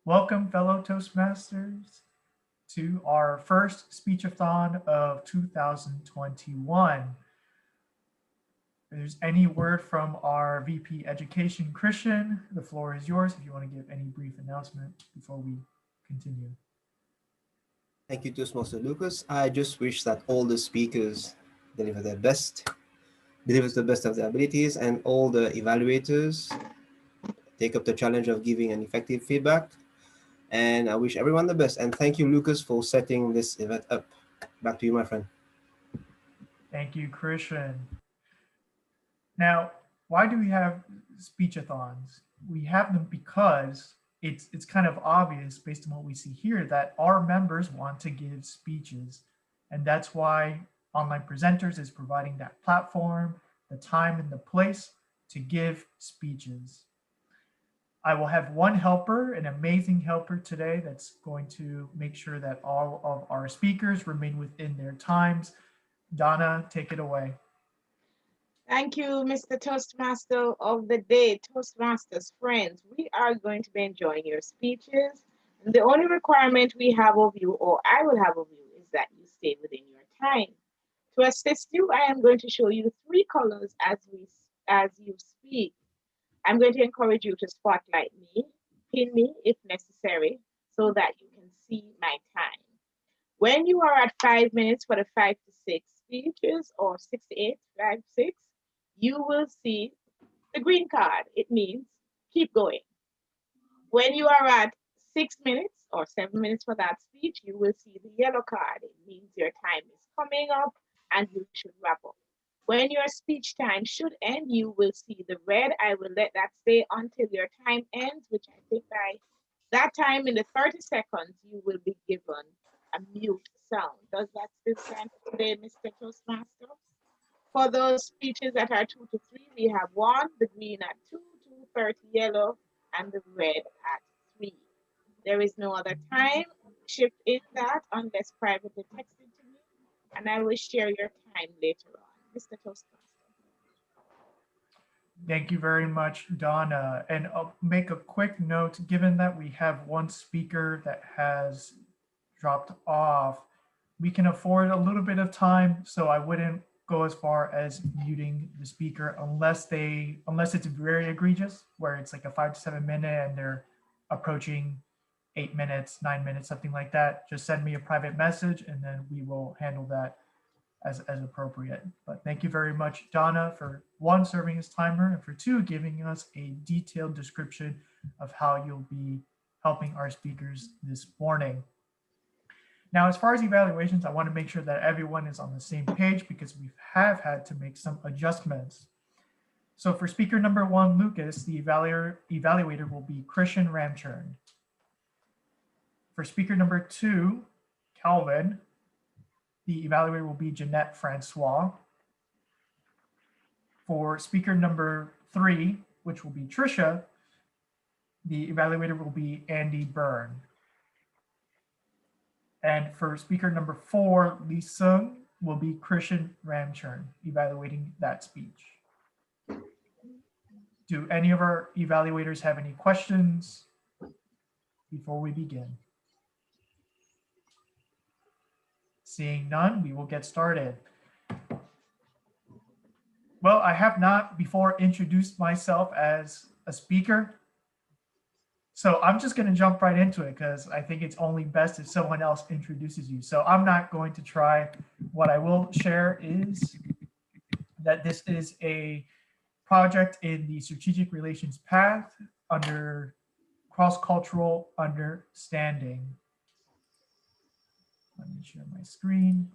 Welcome, fellow Toastmasters, to our first Speechathon of 2021. If there's any word from our VP Education, Christian, the floor is yours if you want to give any brief announcement before we continue. Thank you, Toastmaster Lucas. I just wish that all the speakers deliver their best, delivers the best of their abilities, and all the evaluators take up the challenge of giving an effective feedback. And I wish everyone the best. And thank you, Lucas, for setting this event up. Back to you, my friend. Thank you, Christian. Now, why do we have speechathons? We have them because it's kind of obvious based on what we see here that our members want to give speeches. And that's why Online Presenters is providing that platform, the time and the place to give speeches. I will have one helper, an amazing helper today that's going to make sure that all of our speakers remain within their times. Donna, take it away. Thank you, Mr. Toastmaster of the day, Toastmasters friends. We are going to be enjoying your speeches. And the only requirement we have of you, or I will have of you, is that you stay within your time. To assist you, I am going to show you three colors as you speak. I'm going to encourage you to spotlight me, pin me if necessary, so that you can see my time. When you are at 5 minutes for the 5 to 6 speeches, or 6 to 8, 5, 6, you will see the green card. It means keep going. When you are at 6 minutes or 7 minutes for that speech, you will see the yellow card. It means your time is coming up and you should wrap up. When your speech time should end, you will see the red. I will let that stay until your time ends, which I think by that time in the 30 seconds, you will be given a mute sound. Does that still stand today, Mr. Toastmaster? For those speeches that are 2 to 3, we have 1, the green at 2, 2:30 yellow, and the red at 3. There is no other time shift in that unless privately texted to me, and I will share your time later on. Mr. Toastmaster. Thank you very much, Donna. And I'll make a quick note, given that we have one speaker that has dropped off, we can afford a little bit of time, so I wouldn't go as far as muting the speaker unless it's very egregious, where it's like a 5 to 7 minute and they're approaching 8 minutes, 9 minutes, something like that. Just send me a private message and then we will handle that as appropriate. But thank you very much, Donna, for 1, serving as timer, and for 2, giving us a detailed description of how you'll be helping our speakers this morning. Now, as far as evaluations, I want to make sure that everyone is on the same page because we have had to make some adjustments. So for speaker number 1, Lucas, the evaluator will be Christian Ramchurn. For speaker number 2, Calvin, the evaluator will be Jeanette Francois. For speaker number 3, which will be Tricia, the evaluator will be Andy Byrne. And for speaker number 4, Lieceng, will be Christian Ramchurn evaluating that speech. Do any of our evaluators have any questions before we begin? Seeing none, we will get started. Well, I have not before introduced myself as a speaker, so I'm just going to jump right into it because I think it's only best if someone else introduces you. So I'm not going to try. What I will share is that this is a project in the strategic relations path under cross-cultural understanding. Let me share my screen.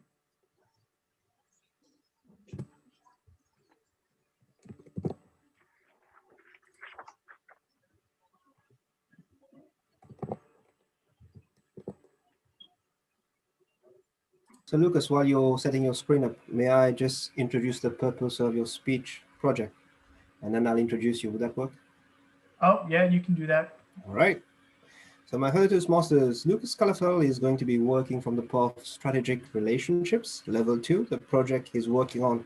So, Lucas, while you're setting your screen up, may I just introduce the purpose of your speech project? And then I'll introduce you. Would that work? Oh, yeah, you can do that. All right. So my fellow Toastmasters, Lucas Calafell is going to be working from the path of strategic relationships, level 2. The project he's working on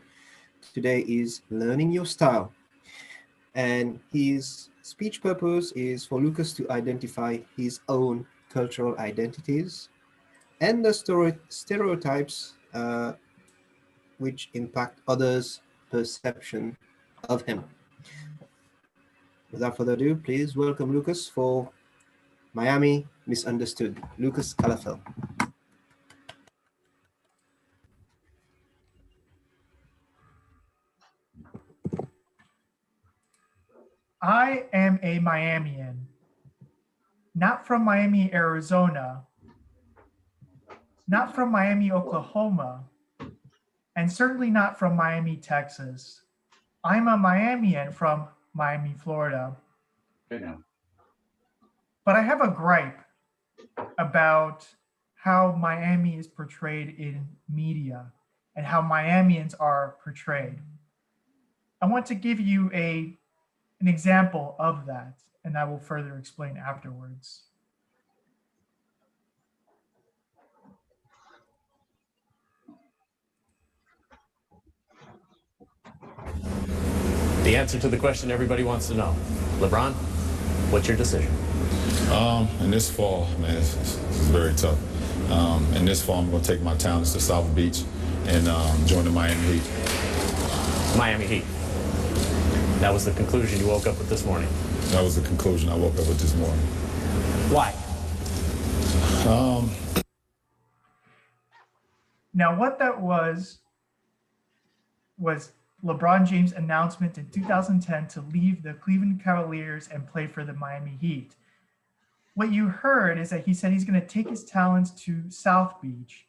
today is learning your style. And his speech purpose is for Lukas to identify his own cultural identities and the stereotypes which impact others' perception of him. Without further ado, please welcome Lukas for Miami Misunderstood. Lukas Calafell. I am a Miamian, not from Miami, Arizona, not from Miami, Oklahoma, and certainly not from Miami, Texas. I'm a Miamian from Miami, Florida. Okay, now. But I have a gripe about how Miami is portrayed in media and how Miamians are portrayed. I want to give you an example of that, and I will further explain afterwards. The answer to the question everybody wants to know. LeBron, what's your decision? In this fall, man, it's very tough. In this fall, I'm going to take my talents to South Beach and join the Miami Heat. Miami Heat. That was the conclusion you woke up with this morning. That was the conclusion I woke up with this morning. Why? Now, what that was LeBron James' announcement in 2010 to leave the Cleveland Cavaliers and play for the Miami Heat. What you heard is that he said he's going to take his talents to South Beach.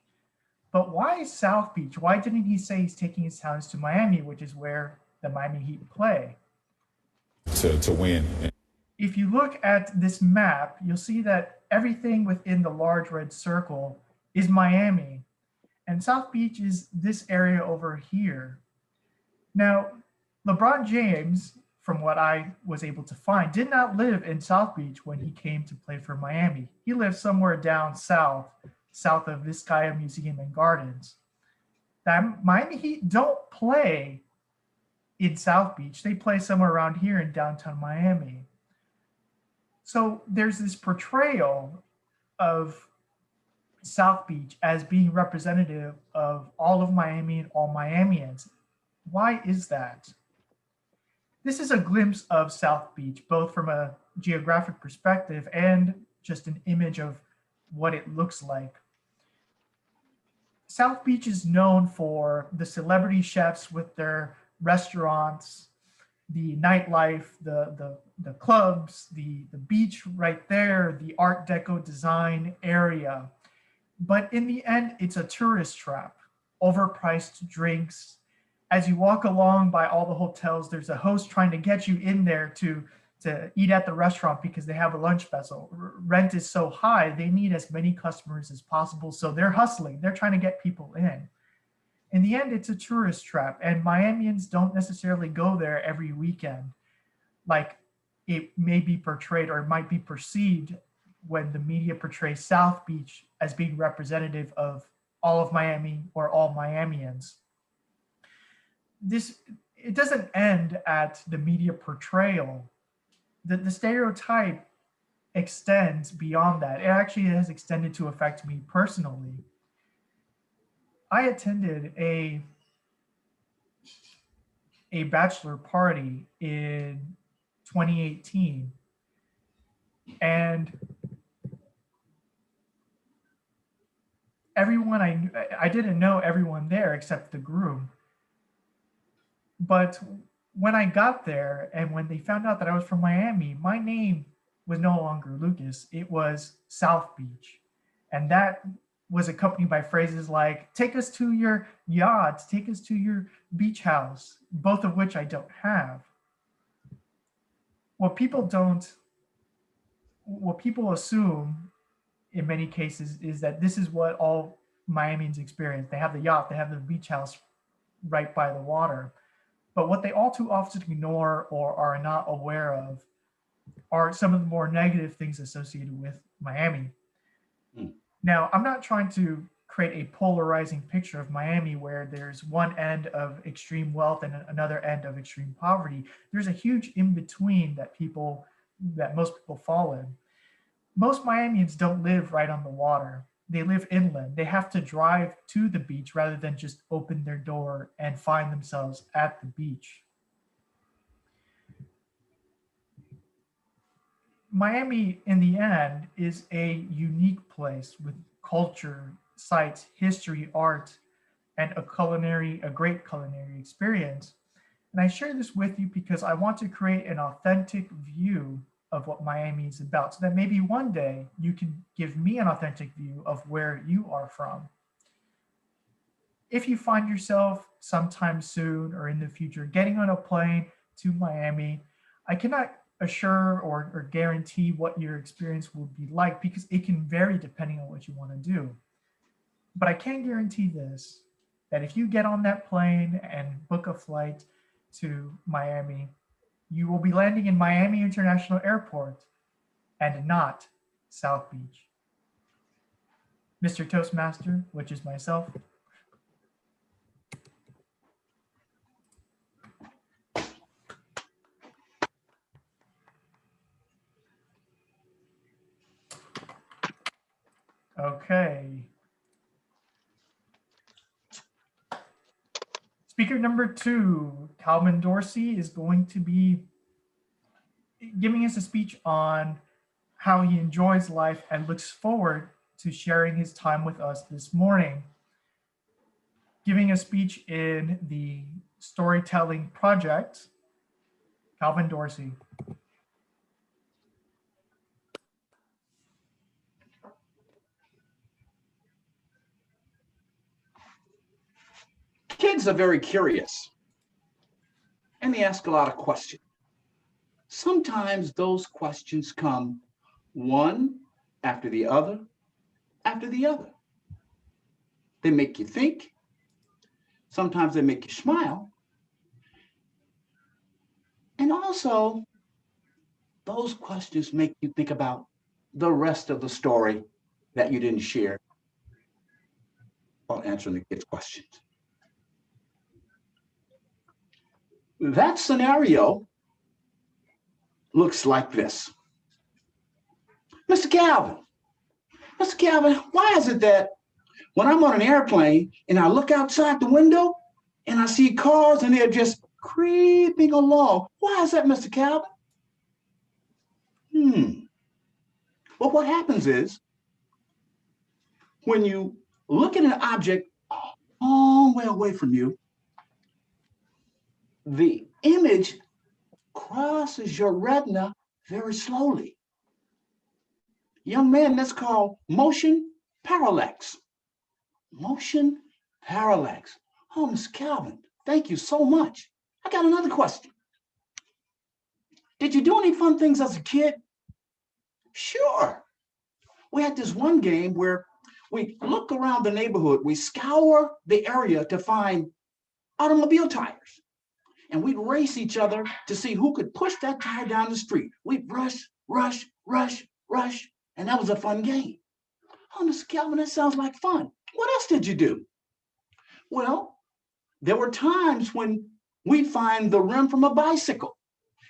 But why South Beach? Why didn't he say he's taking his talents to Miami, which is where the Miami Heat play? To win. If you look at this map, you'll see that everything within the large red circle is Miami. And South Beach is this area over here. Now, LeBron James, from what I was able to find, did not live in South Beach when he came to play for Miami. He lived somewhere down south of Vizcaya Museum and Gardens. The Miami Heat don't play in South Beach. They play somewhere around here in downtown Miami. So there's this portrayal of South Beach as being representative of all of Miami and all Miamians. Why is that? This is a glimpse of South Beach, both from a geographic perspective and just an image of what it looks like. South Beach is known for the celebrity chefs with their restaurants, the nightlife, the clubs, the beach right there, the Art Deco design area. But in the end, it's a tourist trap, overpriced drinks. As you walk along by all the hotels, there's a host trying to get you in there to eat at the restaurant because they have a lunch special. Rent is so high, they need as many customers as possible. So they're hustling, they're trying to get people in. In the end, it's a tourist trap, and Miamians don't necessarily go there every weekend like it may be portrayed or it might be perceived when the media portrays South Beach as being representative of all of Miami or all Miamians. It doesn't end at the media portrayal. The stereotype extends beyond that. It actually has extended to affect me personally. I attended a bachelor party in 2018, and everyone I didn't know everyone there except the groom. But when I got there and when they found out that I was from Miami, my name was no longer Lukas, it was South Beach. And that was accompanied by phrases like, take us to your yacht, take us to your beach house, both of which I don't have. What people assume in many cases is that this is what all Miamians experience. They have the yacht, they have the beach house right by the water. But what they all too often ignore or are not aware of are some of the more negative things associated with Miami. Now, I'm not trying to create a polarizing picture of Miami where there's one end of extreme wealth and another end of extreme poverty. There's a huge in between that most people fall in. Most Miamians don't live right on the water. They live inland. They have to drive to the beach rather than just open their door and find themselves at the beach. Miami, in the end, is a unique place with culture, sites, history, art, and a great culinary experience. And I share this with you because I want to create an authentic view of what Miami is about, so that maybe one day you can give me an authentic view of where you are from. If you find yourself sometime soon or in the future getting on a plane to Miami, I cannot assure or guarantee what your experience will be like because it can vary depending on what you want to do. But I can guarantee this, that if you get on that plane and book a flight to Miami, you will be landing in Miami International Airport and not South Beach. Mr. Toastmaster, which is myself. Okay. Speaker number 2, Calvin Dorsey, is going to be giving us a speech on how he enjoys life and looks forward to sharing his time with us this morning. Giving a speech in the Storytelling Project, Calvin Dorsey. Kids are very curious, and they ask a lot of questions. Sometimes those questions come one after the other, after the other. They make you think. Sometimes they make you smile. And also, those questions make you think about the rest of the story that you didn't share while answering the kids' questions. That scenario looks like this. Mr. Calvin, why is it that when I'm on an airplane and I look outside the window and I see cars and they're just creeping along? Why is that, Mr. Calvin? Well, what happens is when you look at an object a long way away from you, the image crosses your retina very slowly. Young man, that's called motion parallax. Motion parallax. Oh, Mr. Calvin, thank you so much. I got another question. Did you do any fun things as a kid? Sure. We had this one game where we look around the neighborhood, we scour the area to find automobile tires. And we'd race each other to see who could push that tire down the street. We'd rush, and that was a fun game. Oh, Mr. Calvin, that sounds like fun. What else did you do? Well, there were times when we'd find the rim from a bicycle,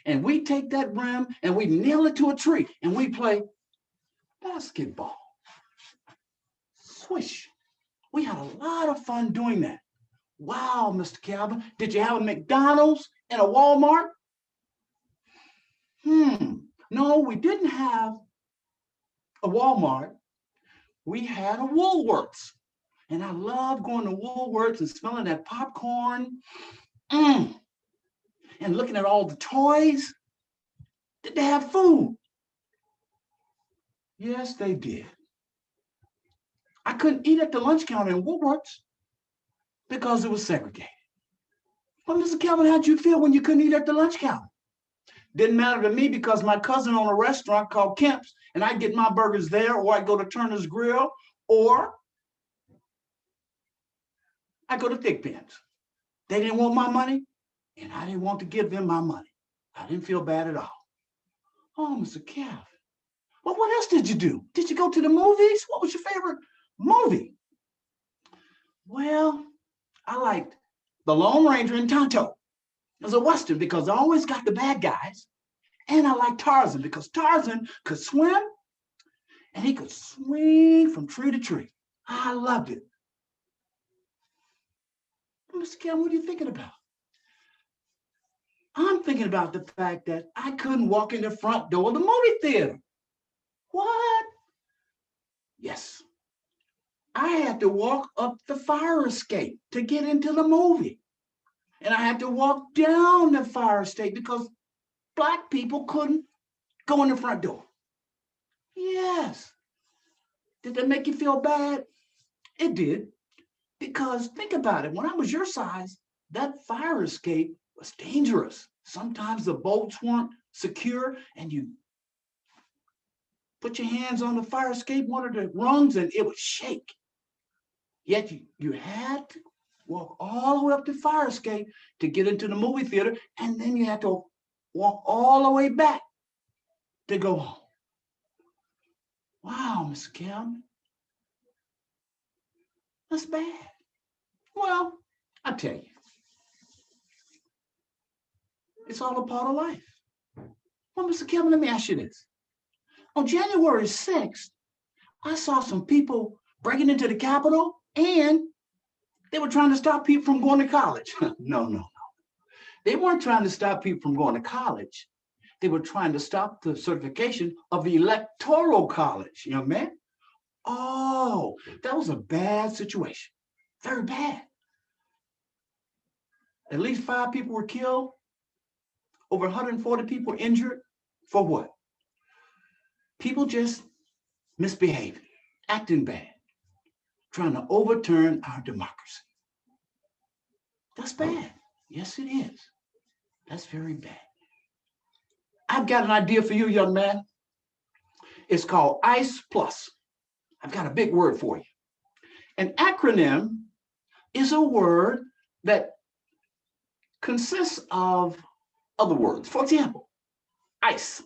and we'd take that rim and we'd nail it to a tree, and we'd play basketball. Swish. We had a lot of fun doing that. Wow, Mr. Calvin, did you have a McDonald's and a Walmart? No, we didn't have a Walmart. We had a Woolworths. And I love going to Woolworths and smelling that popcorn and looking at all the toys. Did they have food? Yes, they did. I couldn't eat at the lunch counter in Woolworths because it was segregated. But Mr. Calvin, how'd you feel when you couldn't eat at the lunch counter? Didn't matter to me because my cousin owned a restaurant called Kemp's, and I'd get my burgers there, or I'd go to Turner's Grill, or I'd go to Thick Pins. They didn't want my money, and I didn't want to give them my money. I didn't feel bad at all. Oh, Mr. Calvin. Well, what else did you do? Did you go to the movies? What was your favorite movie? Well, I liked The Lone Ranger and Tonto. It was a Western because I always got the bad guys. And I liked Tarzan because Tarzan could swim and he could swing from tree to tree. I loved it. Mr. Kim, what are you thinking about? I'm thinking about the fact that I couldn't walk in the front door of the movie theater. What? Yes. I had to walk up the fire escape to get into the movie. And I had to walk down the fire escape because Black people couldn't go in the front door. Yes. Did that make you feel bad? It did. Because think about it, when I was your size, that fire escape was dangerous. Sometimes the bolts weren't secure and you put your hands on the fire escape, one of the rungs, and it would shake. Yet you had to walk all the way up the fire escape to get into the movie theater, and then you had to walk all the way back to go home. Wow, Miss Kim, that's bad. Well, I tell you, it's all a part of life. Well, Mr. Kevin, let me ask you this. On January 6th, I saw some people breaking into the Capitol and they were trying to stop people from going to college. No. They weren't trying to stop people from going to college. They were trying to stop the certification of the Electoral College, young man. Oh, that was a bad situation. Very bad. At least 5 people were killed. Over 140 people were injured. For what? People just misbehaving, acting bad, trying to overturn our democracy. That's bad. Yes, it is. That's very bad. I've got an idea for you, young man. It's called ICE Plus. I've got a big word for you. An acronym is a word that consists of other words. For example, ICE.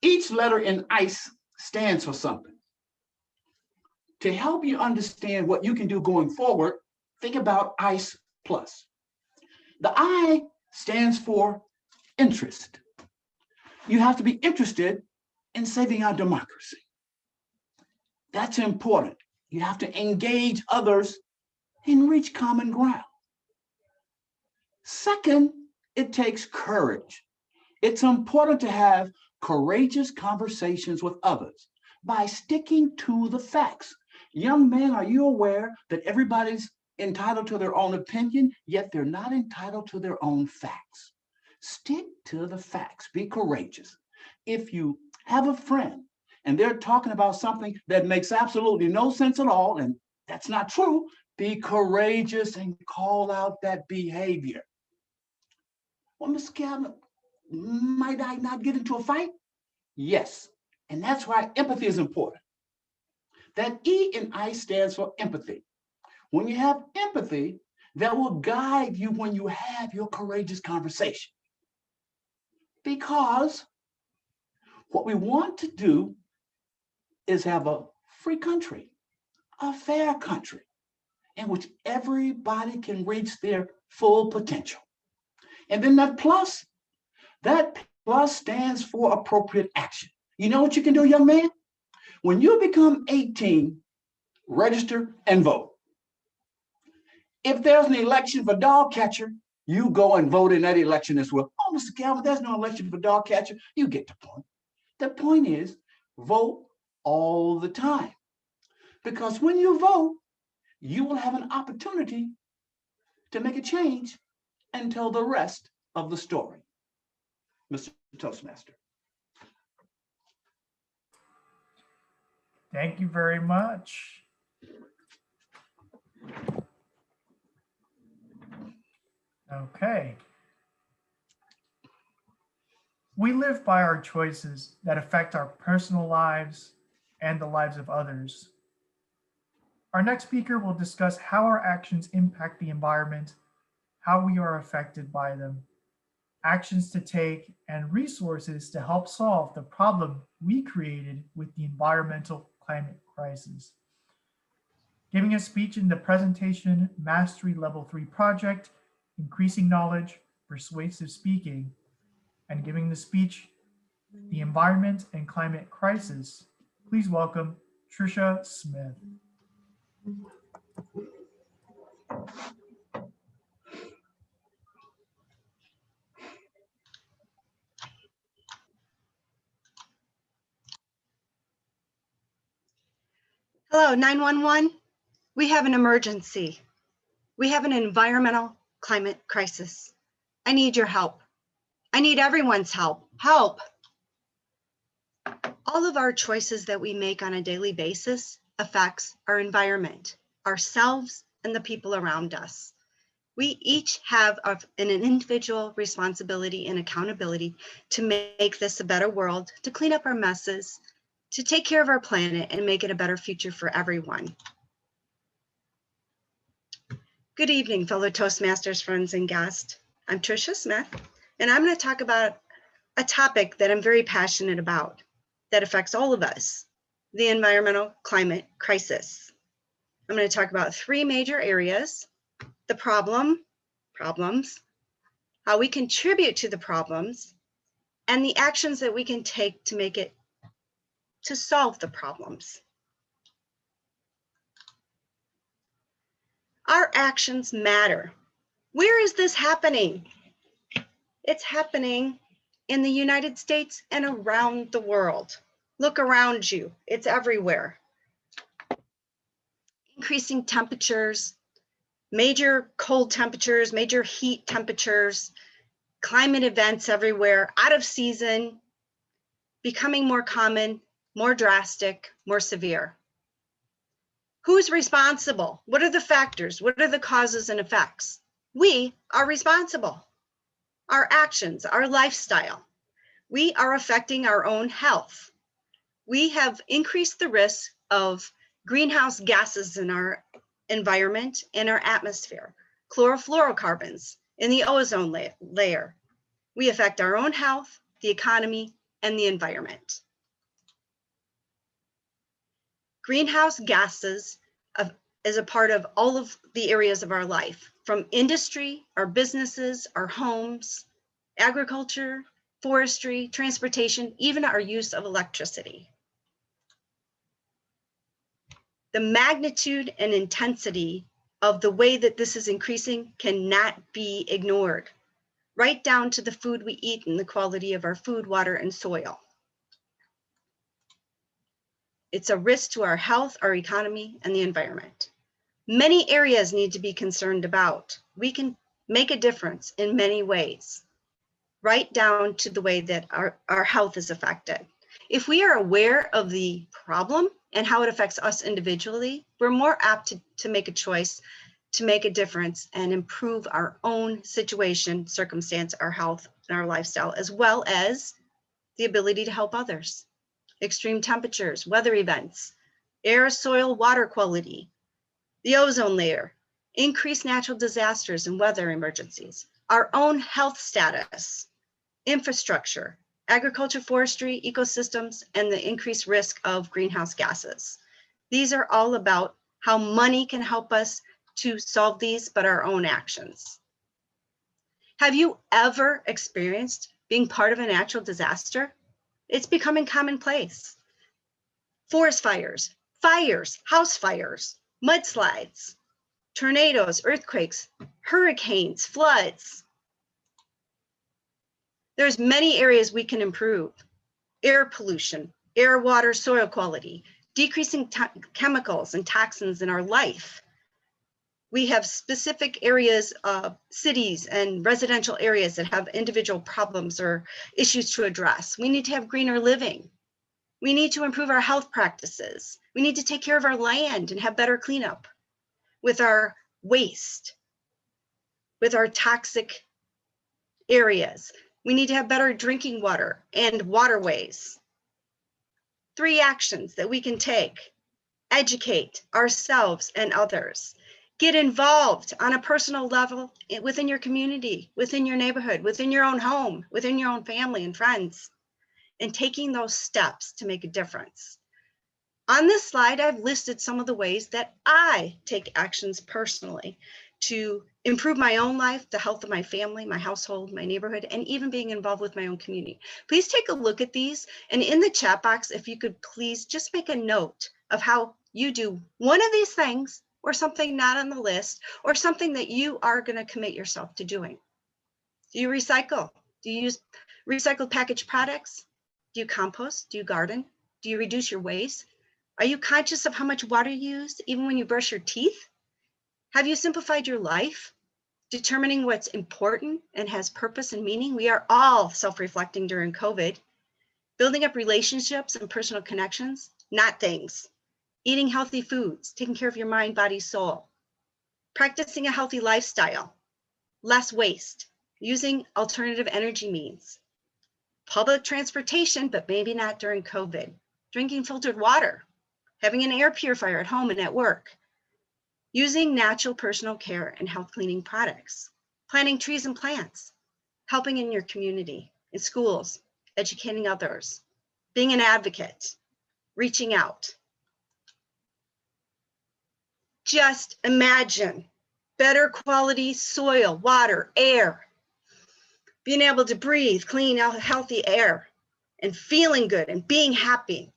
Each letter in ICE stands for something. To help you understand what you can do going forward, think about ICE Plus. The I stands for interest. You have to be interested in saving our democracy. That's important. You have to engage others and reach common ground. Second, it takes courage. It's important to have courageous conversations with others by sticking to the facts. Young men, are you aware that everybody's entitled to their own opinion, yet they're not entitled to their own facts? Stick to the facts. Be courageous. If you have a friend and they're talking about something that makes absolutely no sense at all, and that's not true, be courageous and call out that behavior. Well, Mr. Cabinet, might I not get into a fight? Yes, and that's why empathy is important. That E in I stands for empathy. When you have empathy, that will guide you when you have your courageous conversation. Because what we want to do is have a free country, a fair country, in which everybody can reach their full potential. And then that plus stands for appropriate action. You know what you can do, young man? When you become 18, register and vote. If there's an election for dog catcher, you go and vote in that election as well. Oh, Mr. Calvin, there's no election for dog catcher. You get the point. The point is, vote all the time. Because when you vote, you will have an opportunity to make a change and tell the rest of the story. Mr. Toastmaster. Thank you very much. Okay. We live by our choices that affect our personal lives and the lives of others. Our next speaker will discuss how our actions impact the environment, how we are affected by them, actions to take, and resources to help solve the problem we created with the environmental climate crisis. giving a speech in the presentation Mastery Level 3 project, Increasing Knowledge, Persuasive Speaking, and giving the speech The Environment and Climate Crisis. Please welcome Tricia Smith. Hello, 911. We have an emergency. We have an environmental climate crisis. I need your help. I need everyone's help. Help! All of our choices that we make on a daily basis affects our environment, ourselves, and the people around us. We each have an individual responsibility and accountability to make this a better world, to clean up our messes, to take care of our planet and make it a better future for everyone. Good evening, fellow Toastmasters friends and guests. I'm Tricia Smith, and I'm going to talk about a topic that I'm very passionate about that affects all of us, the environmental climate crisis. I'm going to talk about three major areas: the problems, how we contribute to the problems, and the actions that we can take to solve the problems. Our actions matter. Where is this happening? It's happening in the United States and around the world. Look around you, it's everywhere. Increasing temperatures, major cold temperatures, major heat temperatures, climate events everywhere, out of season, becoming more common, more drastic, more severe. Who's responsible? What are the factors? What are the causes and effects? We are responsible. Our actions, our lifestyle. We are affecting our own health. We have increased the risk of greenhouse gases in our environment and our atmosphere, chlorofluorocarbons in the ozone layer. We affect our own health, the economy, and the environment. Greenhouse gases is a part of all of the areas of our life, from industry, our businesses, our homes, agriculture, forestry, transportation, even our use of electricity. The magnitude and intensity of the way that this is increasing cannot be ignored, right down to the food we eat and the quality of our food, water, and soil. It's a risk to our health, our economy, and the environment. Many areas need to be concerned about. We can make a difference in many ways, right down to the way that our health is affected. If we are aware of the problem and how it affects us individually, we're more apt to make a choice to make a difference and improve our own situation, circumstance, our health, and our lifestyle, as well as the ability to help others. Extreme temperatures, weather events, air, soil, water quality, the ozone layer, increased natural disasters and weather emergencies, our own health status, infrastructure, agriculture, forestry, ecosystems, and the increased risk of greenhouse gases. These are all about how money can help us to solve these, but our own actions. Have you ever experienced being part of a natural disaster? It's becoming commonplace. Forest fires, house fires, mudslides, tornadoes, earthquakes, hurricanes, floods. There's many areas we can improve. Air pollution, air, water, soil quality, decreasing chemicals and toxins in our life. We have specific areas, cities and residential areas that have individual problems or issues to address. We need to have greener living. We need to improve our health practices. We need to take care of our land and have better cleanup with our waste, with our toxic areas. We need to have better drinking water and waterways. 3 actions that we can take: educate ourselves and others. Get involved on a personal level within your community, within your neighborhood, within your own home, within your own family and friends, and taking those steps to make a difference. On this slide, I've listed some of the ways that I take actions personally to improve my own life, the health of my family, my household, my neighborhood, and even being involved with my own community. Please take a look at these. And in the chat box, if you could please just make a note of how you do one of these things or something not on the list or something that you are going to commit yourself to doing. Do you recycle? Do you use recycled packaged products? Do you compost? Do you garden? Do you reduce your waste? Are you conscious of how much water you use, even when you brush your teeth? Have you simplified your life, determining what's important and has purpose and meaning? We are all self-reflecting during COVID, building up relationships and personal connections, not things. Eating healthy foods, taking care of your mind, body, soul. Practicing a healthy lifestyle, less waste, using alternative energy means. Public transportation, but maybe not during COVID. Drinking filtered water, having an air purifier at home and at work. Using natural personal care and health cleaning products. Planting trees and plants. Helping in your community, in schools, educating others. Being an advocate, reaching out. Just imagine better quality soil, water, air, being able to breathe clean, healthy air, and feeling good and being happy.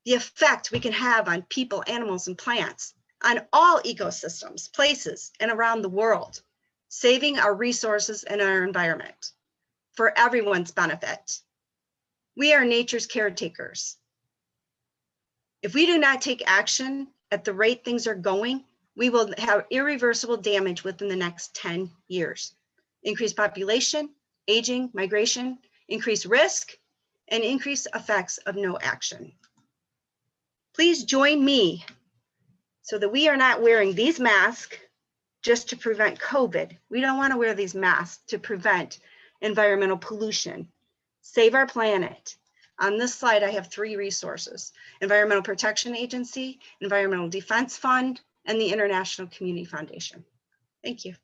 The effect we can have on people, animals, and plants, on all ecosystems, places, and around the world, saving our resources and our environment for everyone's benefit. We are nature's caretakers. If we do not take action at the rate things are going, we will have irreversible damage within the next 10 years. Increased population, aging, migration, increased risk, and increased effects of no action. Please join me so that we are not wearing these masks just to prevent COVID. We don't want to wear these masks to prevent environmental pollution. Save our planet. On this slide, I have 3 resources: Environmental Protection Agency, Environmental Defense Fund, and the International Community Foundation. Thank you.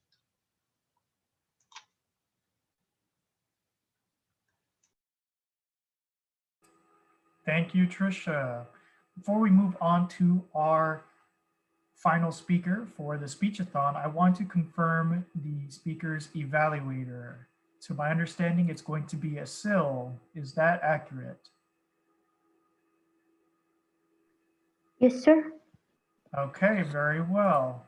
Thank you, Tricia. Before we move on to our final speaker for the Speechathon, I want to confirm the speaker's evaluator. To my understanding, it's going to be a Sil. Is that accurate? Yes, sir. Okay, very well.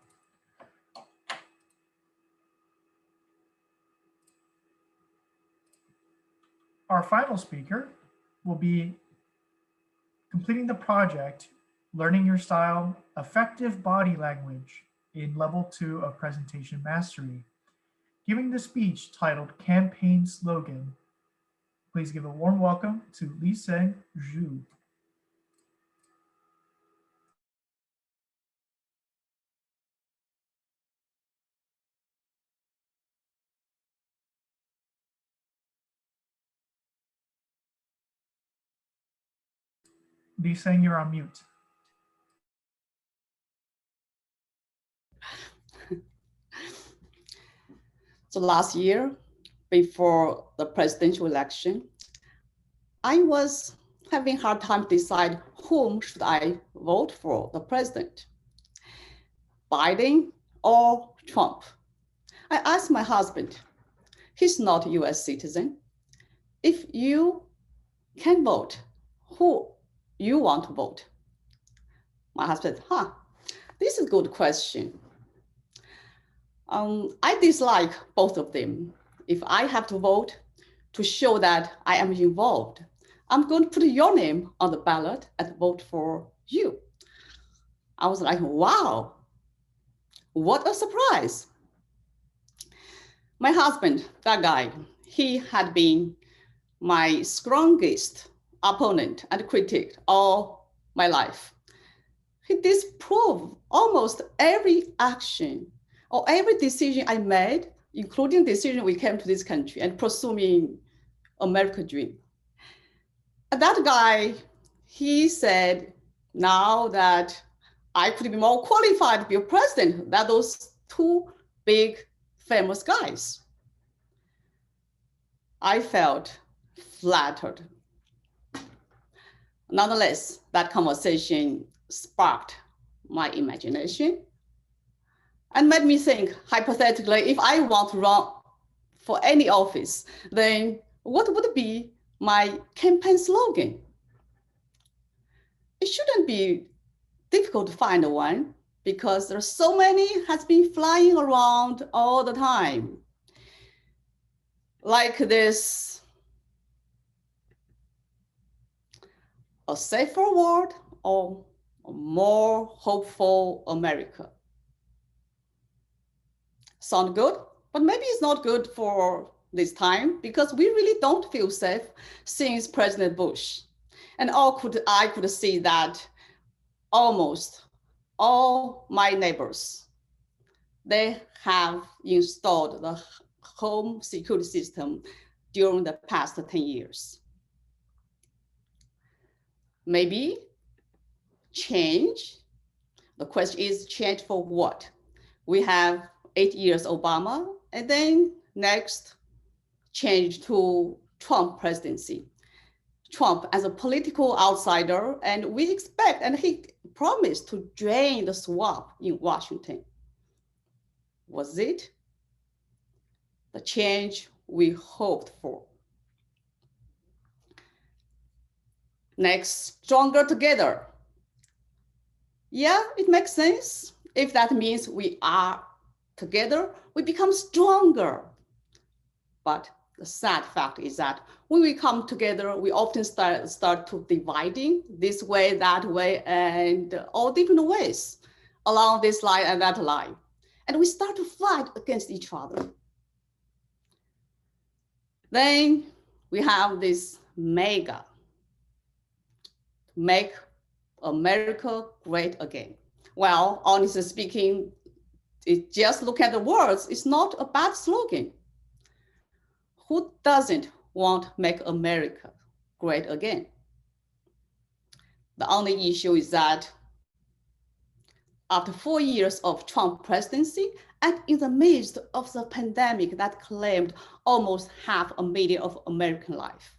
Our final speaker will be completing the project, Learning Your Style, Effective Body Language in Level 2 of Presentation Mastery, giving the speech titled Campaign Slogan. Please give a warm welcome to Lieceng Zhu. Lieceng, you're on mute. So last year, before the presidential election, I was having a hard time to decide whom should I vote for the president, Biden or Trump. I asked my husband, he's not a US citizen. If you can vote, who you want to vote? My husband said, this is a good question. I dislike both of them. If I have to vote to show that I am involved, I'm going to put your name on the ballot and vote for you. I was like, wow, what a surprise. My husband, that guy, he had been my strongest opponent and critic all my life. He disproved almost every action or every decision I made, including the decision we came to this country and pursuing American dream. And that guy, he said, now that I could be more qualified to be a president than those 2 big famous guys. I felt flattered. Nonetheless, that conversation sparked my imagination and made me think, hypothetically, if I want to run for any office, then what would be my campaign slogan? It shouldn't be difficult to find one because there's so many has been flying around all the time. Like this, a safer world or a more hopeful America. Sound good? But maybe it's not good for this time because we really don't feel safe since President Bush. And I could see that almost all my neighbors, they have installed the home security system during the past 10 years. Maybe change. The question is change for what? We have 8 years Obama, and then next change to Trump presidency. Trump as a political outsider, and we expect, and he promised to drain the swamp in Washington. Was it the change we hoped for? Next, stronger together. Yeah, it makes sense. If that means we are together, we become stronger. But the sad fact is that when we come together, we often start to dividing this way, that way, and all different ways along this line and that line. And we start to fight against each other. Then we have this mega, make America great again. Well, honestly speaking, just look at the words, it's not a bad slogan. Who doesn't want make America great again? The only issue is that after 4 years of Trump presidency and in the midst of the pandemic that claimed almost 500,000 of American life,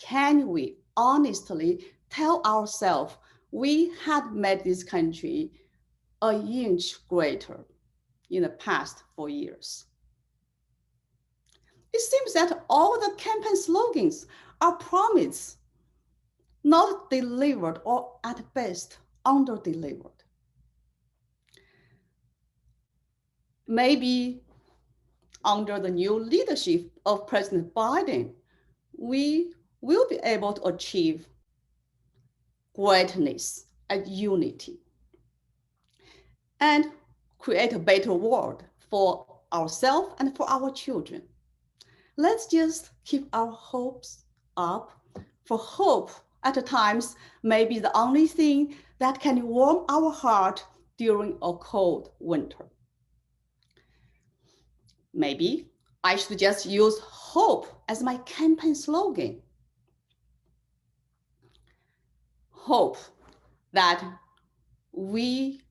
can we honestly tell ourselves we had made this country an inch greater in the past 4 years? It seems that all the campaign slogans are promised, not delivered, or at best, under-delivered. Maybe under the new leadership of President Biden, we will be able to achieve greatness and unity and create a better world for ourselves and for our children. Let's just keep our hopes up, for hope at times may be the only thing that can warm our heart during a cold winter. Maybe I should just use hope as my campaign slogan. Hope that we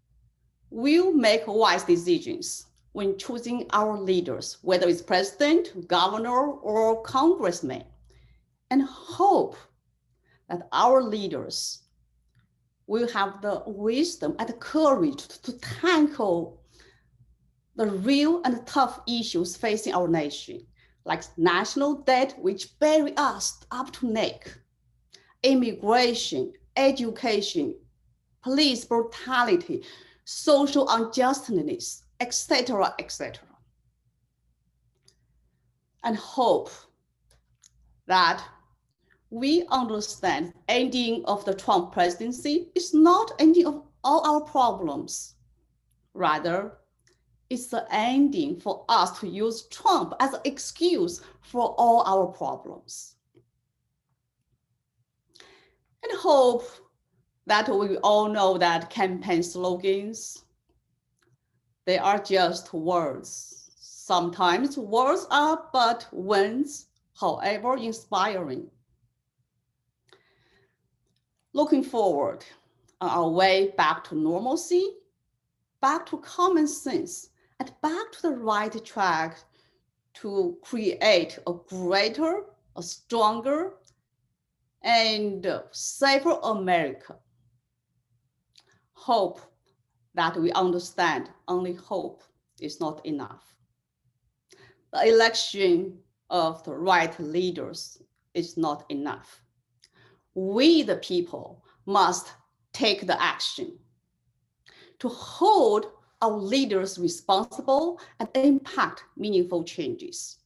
will make wise decisions when choosing our leaders, whether it's president, governor, or congressman, and hope that our leaders will have the wisdom and the courage to tackle the real and tough issues facing our nation, like national debt, which bury us up to neck, immigration, education, police brutality, social unjustness, etc., etc. And hope that we understand ending of the Trump presidency is not ending of all our problems. Rather, it's the ending for us to use Trump as an excuse for all our problems. And hope that we all know that campaign slogans, they are just words. Sometimes words are but words, however inspiring. Looking forward on our way back to normalcy, back to common sense, and back to the right track to create a greater, a stronger, and safer America. Hope that we understand only hope is not enough. The election of the right leaders is not enough. We, the people, must take the action to hold our leaders responsible and impact meaningful changes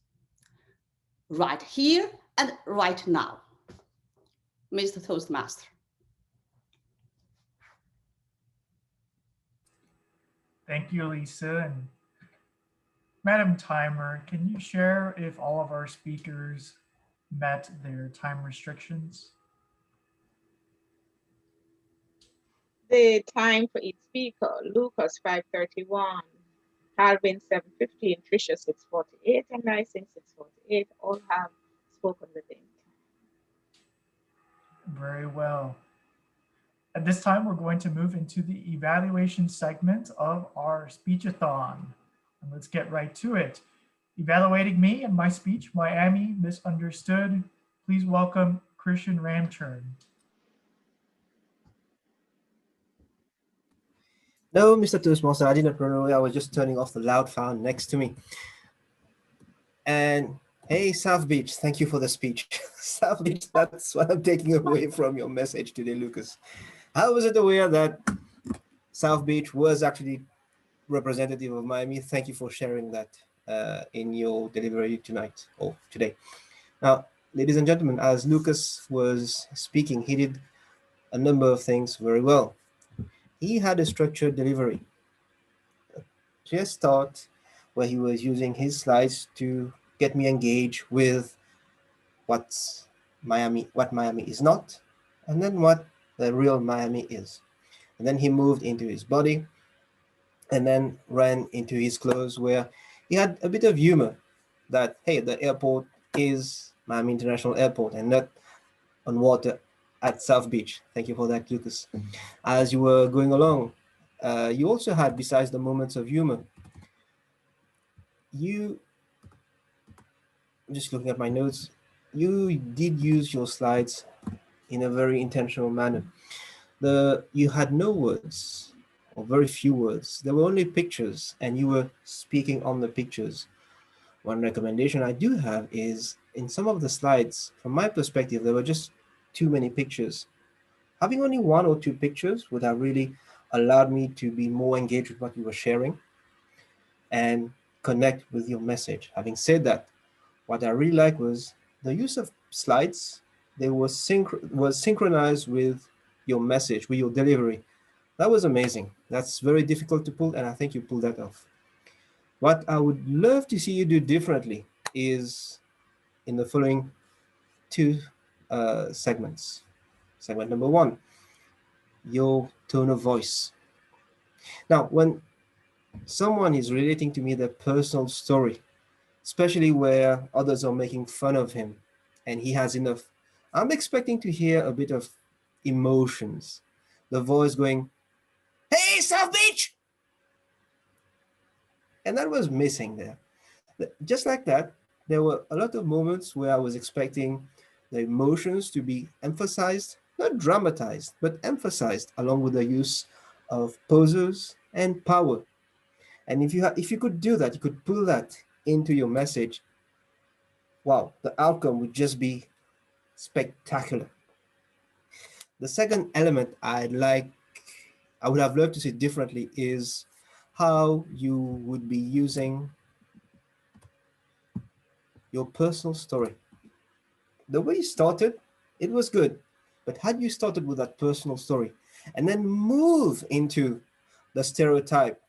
right here and right now. Mr. Toastmaster. Thank you, Lisa. And Madam Timer, can you share if all of our speakers met their time restrictions? The time for each speaker: Lukas 5:31, Calvin 7:15, Tricia 6:48, and Lieceng 6:48. All have spoken within time. Very well. At this time, we're going to move into the evaluation segment of our Speechathon. And let's get right to it. Evaluating me and my speech, Miami Misunderstood. Please welcome Christian Ramchurn. No, Mr. Toastmaster, I didn't run away. I was just turning off the loud fan next to me. And hey, South Beach, thank you for the speech. South Beach, that's what I'm taking away from your message today, Lucas. I wasn't aware that South Beach was actually representative of Miami. Thank you for sharing that in your delivery tonight or today. Now, ladies and gentlemen, as Lucas was speaking, he did a number of things very well. He had a structured delivery. Just start where he was using his slides to get me engaged with what Miami is not, and then what the real Miami is. And then he moved into his body and then ran into his clothes, where he had a bit of humor that, hey, the airport is Miami International Airport and not on water at South Beach. Thank you for that, Lucas. As you were going along, you also had, besides the moments of humor, I'm just looking at my notes, you did use your slides in a very intentional manner. You had no words, or very few words. There were only pictures, and you were speaking on the pictures. One recommendation I do have is, in some of the slides, from my perspective, there were just too many pictures. Having only one or two pictures would have really allowed me to be more engaged with what you were sharing and connect with your message. Having said that, what I really liked was the use of slides. They were synchronized with your message, with your delivery. That was amazing. That's very difficult to pull, and I think you pulled that off. What I would love to see you do differently is in the following two segments. Segment number one, your tone of voice. Now, when someone is relating to me their personal story, especially where others are making fun of him and he has enough, I'm expecting to hear a bit of emotions. The voice going, "Hey, South Beach!" And that was missing there. Just like that, there were a lot of moments where I was expecting the emotions to be emphasized, not dramatized, but emphasized, along with the use of poses and power. And if you could do that, you could pull that into your message, wow, the outcome would just be spectacular. The second element I would have loved to see differently is how you would be using your personal story. The way you started, it was good, but had you started with that personal story and then move into the stereotype,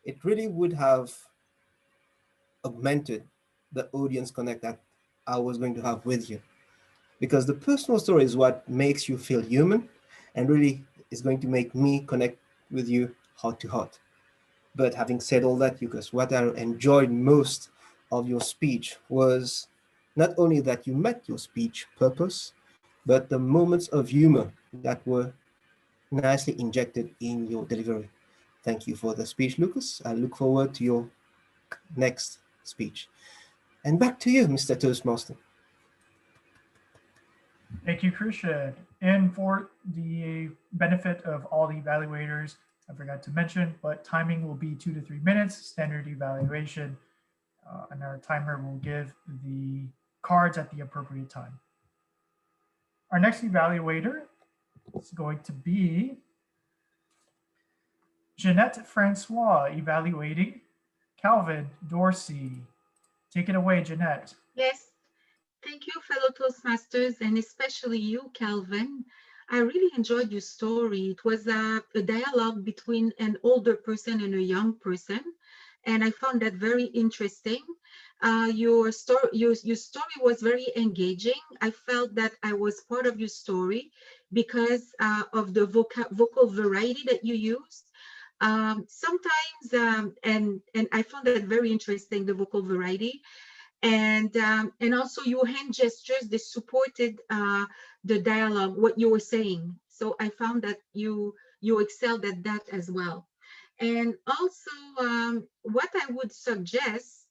it really would have augmented the audience connect that I was going to have with you. Because the personal story is what makes you feel human and really is going to make me connect with you heart to heart. But having said all that, Lucas, what I enjoyed most of your speech was not only that you met your speech purpose, but the moments of humor that were nicely injected in your delivery. Thank you for the speech, Lucas. I look forward to your next speech. And back to you, Mr. Toastmaster. Thank you, Tricia. And for the benefit of all the evaluators, I forgot to mention, but timing will be 2 to 3 minutes, standard evaluation, and our timer will give the cards at the appropriate time. Our next evaluator is going to be Jeanette Francois, evaluating Calvin Dorsey. Take it away, Jeanette. Yes, thank you, fellow Toastmasters, and especially you, Calvin. I really enjoyed your story. It was a dialogue between an older person and a young person, and I found that very interesting. Your story was very engaging. I felt that I was part of your story because of the vocal variety that you used. Sometimes, and I found that very interesting, the vocal variety. And also your hand gestures, they supported the dialogue, what you were saying. So I found that you excelled at that as well. And also what I would suggest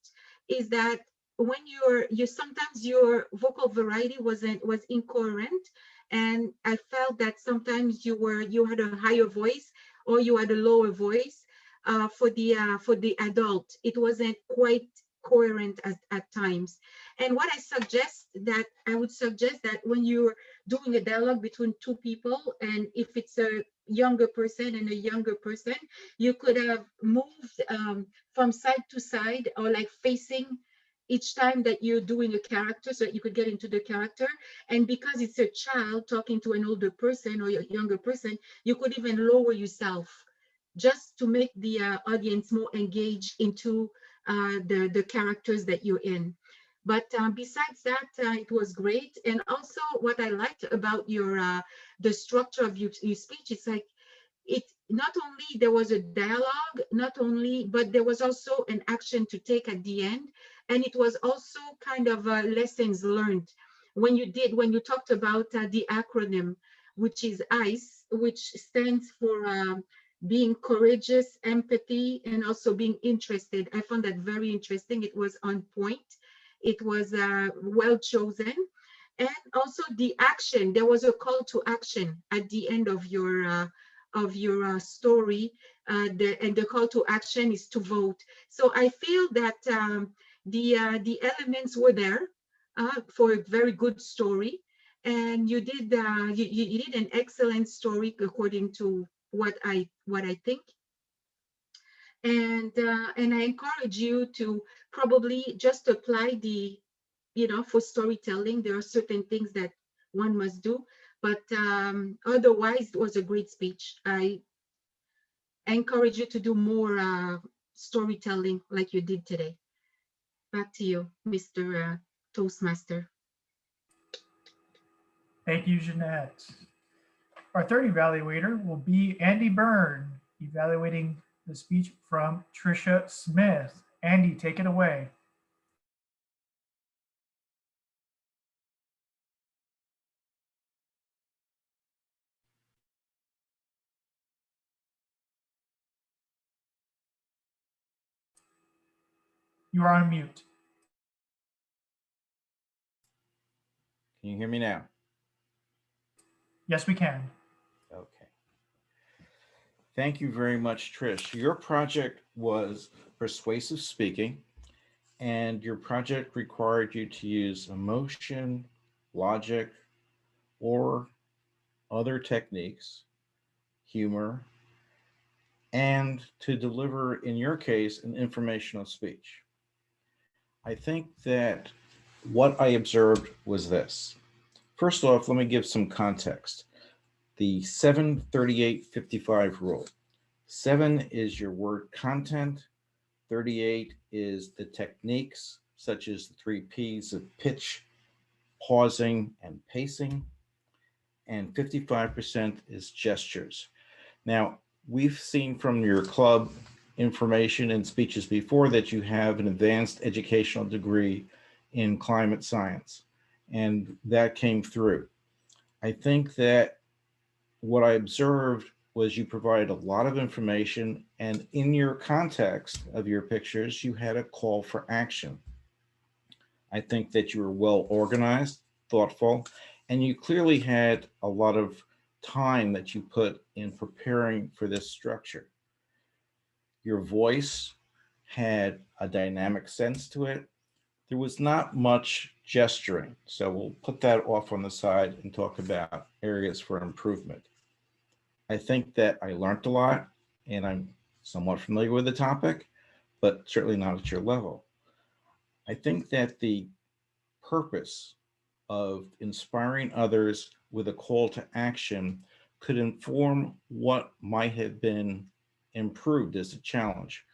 is that when you sometimes your vocal variety was incoherent, and I felt that sometimes you had a higher voice or you had a lower voice. For the adult, it wasn't quite coherent at times. And what I would suggest that when you're doing a dialogue between two people, and if it's a younger person and a younger person, you could have moved from side to side, or like facing each time that you're doing a character, so that you could get into the character. And because it's a child talking to an older person or a younger person, you could even lower yourself just to make the audience more engaged into the characters that you're in. But besides that, it was great. And also what I liked about the structure of your speech, it's like, it not only there was a dialogue, but there was also an action to take at the end. And it was also kind of lessons learned when you talked about the acronym, which is ICE, which stands for being courageous, empathy, and also being interested. I found that very interesting. It was on point. It was well chosen. And also the action, there was a call to action at the end of your story. And the call to action is to vote. So I feel that the elements were there for a very good story. And you did you did an excellent story according to what I think. And I encourage you to probably just apply for storytelling. There are certain things that one must do, but otherwise it was a great speech. I encourage you to do more storytelling like you did today. Back to you, Mr. Toastmaster. Thank you, Jeanette. Our third evaluator will be Andy Byrne, evaluating the speech from Tricia Smith. Andy, take it away. You are on mute. Can you hear me now? Yes, we can. Okay. Thank you very much, Trish. Your project was persuasive speaking, and your project required you to use emotion, logic, or other techniques, humor, and to deliver, in your case, an informational speech. I think that what I observed was this. First off, let me give some context. The 7-38-55 rule. 7 is your word content. 38 is the techniques, such as the 3 Ps of pitch, pausing, and pacing. And 55% is gestures. Now, we've seen from your club information and speeches before that you have an advanced educational degree in climate science, and that came through. I think that what I observed was you provided a lot of information, and in your context of your pictures, you had a call for action. I think that you were well organized, thoughtful, And you clearly had a lot of time that you put in preparing for this structure. Your voice had a dynamic sense to it. There was not much gesturing, so we'll put that off on the side and talk about areas for improvement. I think that I learned a lot, and I'm somewhat familiar with the topic, but certainly not at your level. I think that the purpose of inspiring others with a call to action could inform what might have been improved as a challenge.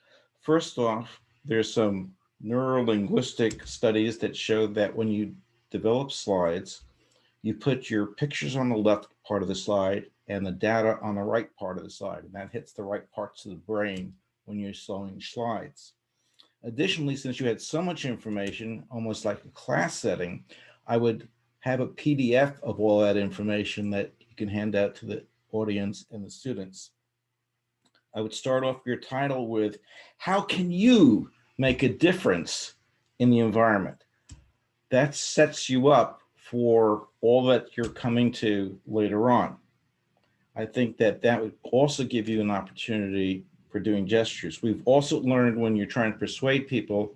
First off, there's some neurolinguistic studies that show that when you develop slides, you put your pictures on the left part of the slide and the data on the right part of the slide, and that hits the right parts of the brain when you're showing slides. Additionally, since you had so much information, almost like a class setting, I would have a PDF of all that information that you can hand out to the audience and the students. I would start off your title with, how can you make a difference in the environment? That sets you up for all that you're coming to later on. I think that that would also give you an opportunity for doing gestures. We've also learned when you're trying to persuade people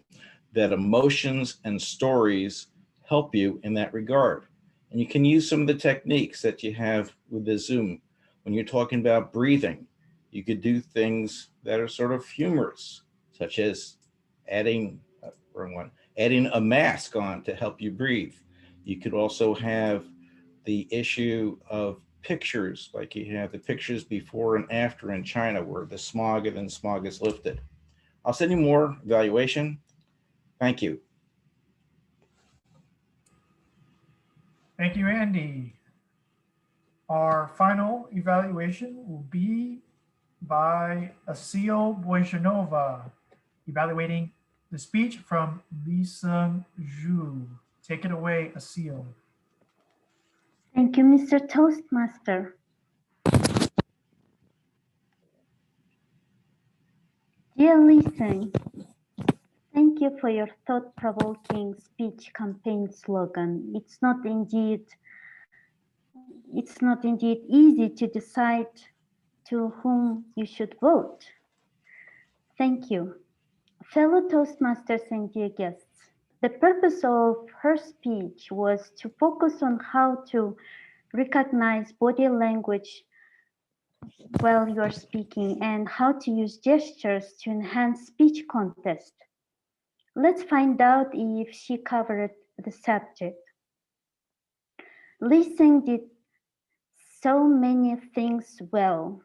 that emotions and stories help you in that regard. And you can use some of the techniques that you have with the Zoom. When you're talking about breathing, you could do things that are sort of humorous, such as adding a mask on to help you breathe. You could also have the issue of pictures, like you have the pictures before and after in China where the smog and then smog is lifted. I'll send you more evaluation. Thank you. Thank you, Andy. Our final evaluation will be by Asil Bojanova, evaluating the speech from Lieceng. Take it away, Asil. Thank you, Mr. Toastmaster. Dear Lieceng, thank you for your thought-provoking speech campaign slogan. It's not indeed easy to decide to whom you should vote. Thank you. Fellow Toastmasters and dear guests, the purpose of her speech was to focus on how to recognize body language while you're speaking and how to use gestures to enhance speech contest. Let's find out if she covered the subject. Lieceng did so many things well.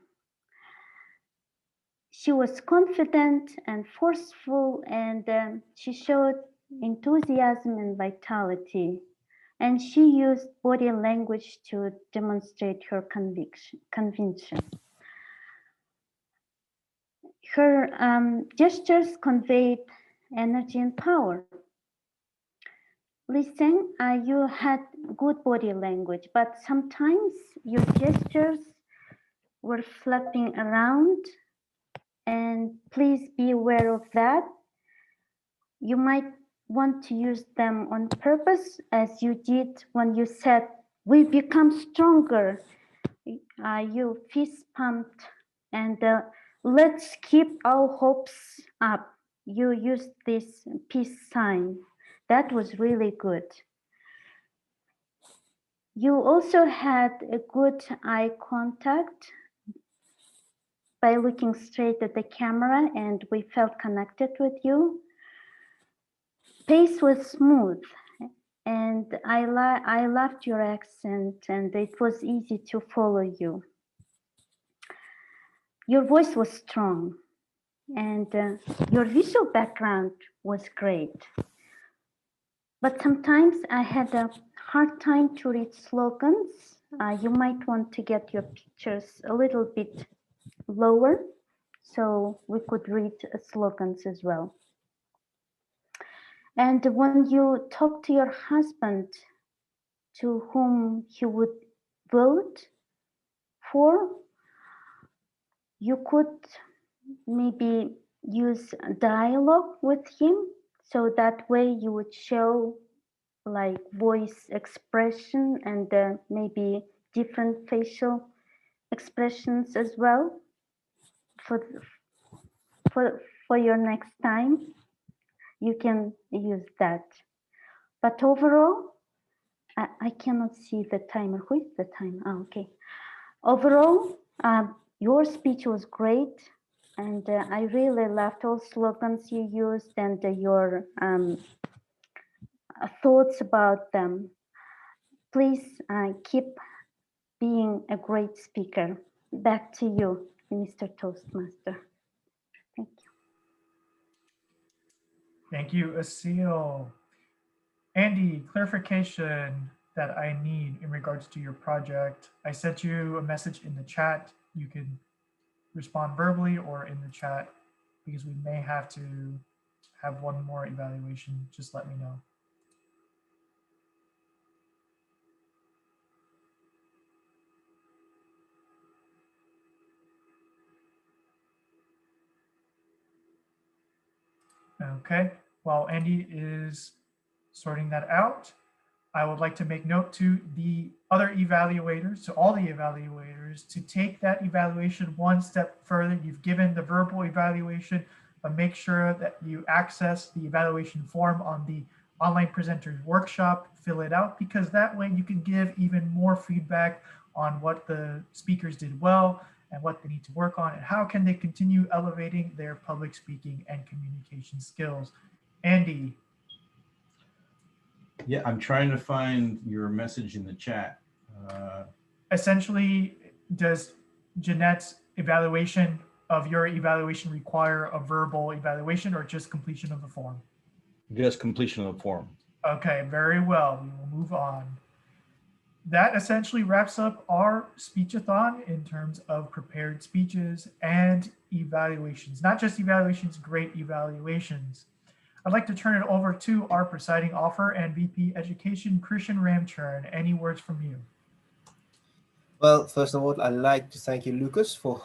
She was confident and forceful, and she showed enthusiasm and vitality. And she used body language to demonstrate her conviction. Her gestures conveyed energy and power. Lieceng, you had good body language, but sometimes your gestures were flapping around, and please be aware of that. You might want to use them on purpose, as you did when you said, "We become stronger." You fist pumped and let's keep our hopes up. You used this peace sign. That was really good. You also had a good eye contact by looking straight at the camera, and we felt connected with you. Pace was smooth, and I loved your accent, and it was easy to follow you. Your voice was strong, and your visual background was great. But sometimes I had a hard time to read slogans. You might want to get your pictures a little bit lower so we could read slogans as well. And when you talk to your husband, to whom you would vote for, you could maybe use dialogue with him, so that way you would show like voice expression and maybe different facial expressions as well for for your next time. You can use that. But overall, I cannot see the timer. Who is the timer? Oh, okay. Overall, your speech was great. And I really loved all slogans you used and your thoughts about them. Please keep being a great speaker. Back to you, Mr. Toastmaster. Thank you. Thank you, Asil. Andy, clarification that I need in regards to your project. I sent you a message in the chat. You can respond verbally or in the chat because we may have to have one more evaluation. Just let me know. Okay, while Andy is sorting that out, I would like to make note to the other evaluators, to all the evaluators, to take that evaluation one step further. You've given the verbal evaluation, but make sure that you access the evaluation form on the online presenters workshop, fill it out, because that way you can give even more feedback on what the speakers did well and what they need to work on and how can they continue elevating their public speaking and communication skills. Andy. Yeah, I'm trying to find your message in the chat. Essentially, does Jeanette's evaluation of your evaluation require a verbal evaluation or just completion of the form? Just completion of the form. Okay, very well. We will move on. That essentially wraps up our Speechathon in terms of prepared speeches and evaluations. Not just evaluations, great evaluations. I'd like to turn it over to our presiding officer and VP Education, Christian Ramchurn. Any words from you? Well, first of all, I'd like to thank you, Lukas, for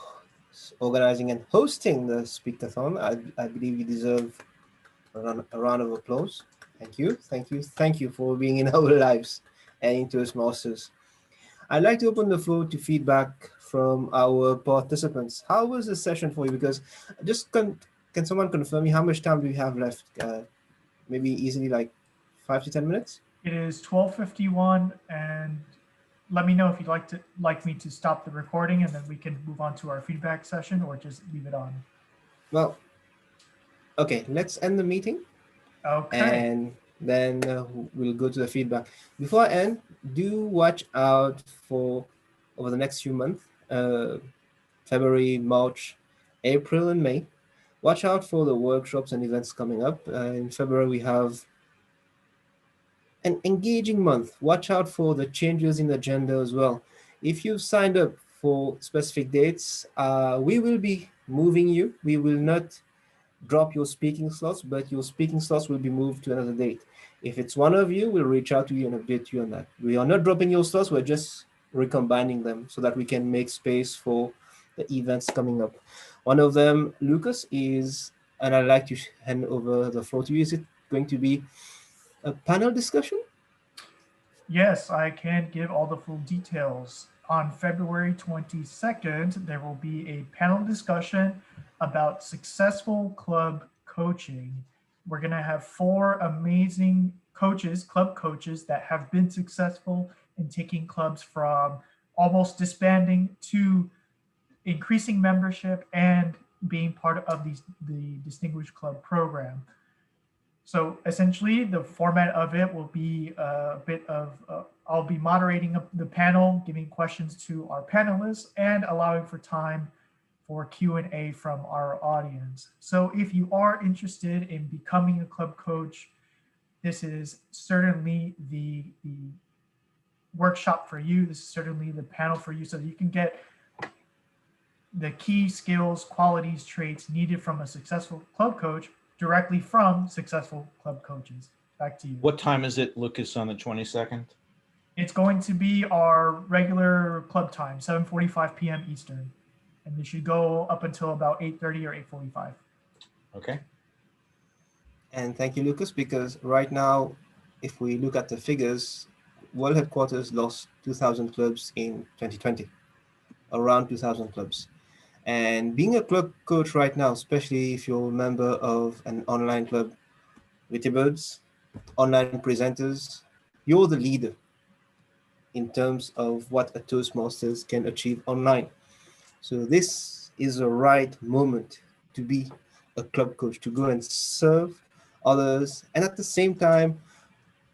organizing and hosting the Speachathon. I believe you deserve a round of applause. Thank you, thank you, thank you for being in our lives and in Toastmasters. I'd like to open the floor to feedback from our participants. How was the session for you? Because just can someone confirm me how much time do we have left? Maybe easily like 5 to 10 minutes? It is 12:51, and let me know if you'd like me to stop the recording and then we can move on to our feedback session or just leave it on. Well, okay, let's end the meeting. Okay. And then we'll go to the feedback. Before I end, do watch out for over the next few months, February, March, April, and May. Watch out for the workshops and events coming up. In February, we have an engaging month. Watch out for the changes in the agenda as well. If you've signed up for specific dates, we will be moving you. We will not drop your speaking slots, but your speaking slots will be moved to another date. If it's one of you, we'll reach out to you and update you on that. We are not dropping your slots, we're just recombining them so that we can make space for the events coming up. One of them, Lukas, is, and I'd like to hand over the floor to you. Is it going to be a panel discussion? Yes, I can give all the full details. On February 22nd, there will be a panel discussion about successful club coaching. We're going to have 4 amazing coaches, club coaches that have been successful in taking clubs from almost disbanding to increasing membership and being part of the Distinguished Club program. So essentially, the format of it will be a bit of, I'll be moderating the panel, giving questions to our panelists, and allowing for time for Q&A from our audience. So if you are interested in becoming a club coach, this is certainly the workshop for you. This is certainly the panel for you so that you can get the key skills, qualities, traits needed from a successful club coach directly from successful club coaches. Back to you. What time is it, Lukas, on the 22nd? It's going to be our regular club time, 7:45 p.m. Eastern. And we should go up until about 8:30 or 8:45. Okay. And thank you, Lukas, because right now if we look at the figures, World Headquarters lost 2,000 clubs in 2020, around 2,000 clubs. And being a club coach right now, especially if you're a member of an online club, Witty Birds, online presenters, you're the leader in terms of what a Toastmasters can achieve online. So this is the right moment to be a club coach, to go and serve others, and at the same time,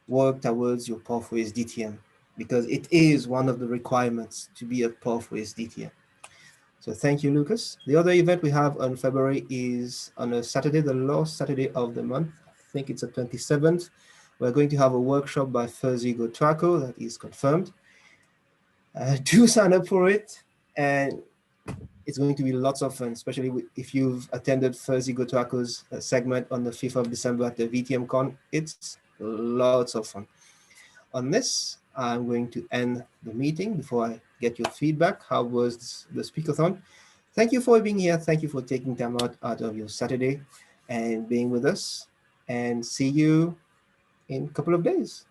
work towards your pathways DTM, because it is one of the requirements to be a pathways DTM. So thank you, Lucas. The other event we have on February is on a Saturday, the last Saturday of the month. I think it's the 27th. We're going to have a workshop by Fuzzy Gotraco that is confirmed. Do sign up for it, and it's going to be lots of fun, especially if you've attended Fuzzy Gotraco's segment on the 5th of December at the VTM Con. It's lots of fun. On this, I'm going to end the meeting before I get your feedback. How was the Speachathon? Thank you for being here. Thank you for taking time out of your Saturday and being with us. And see you in a couple of days.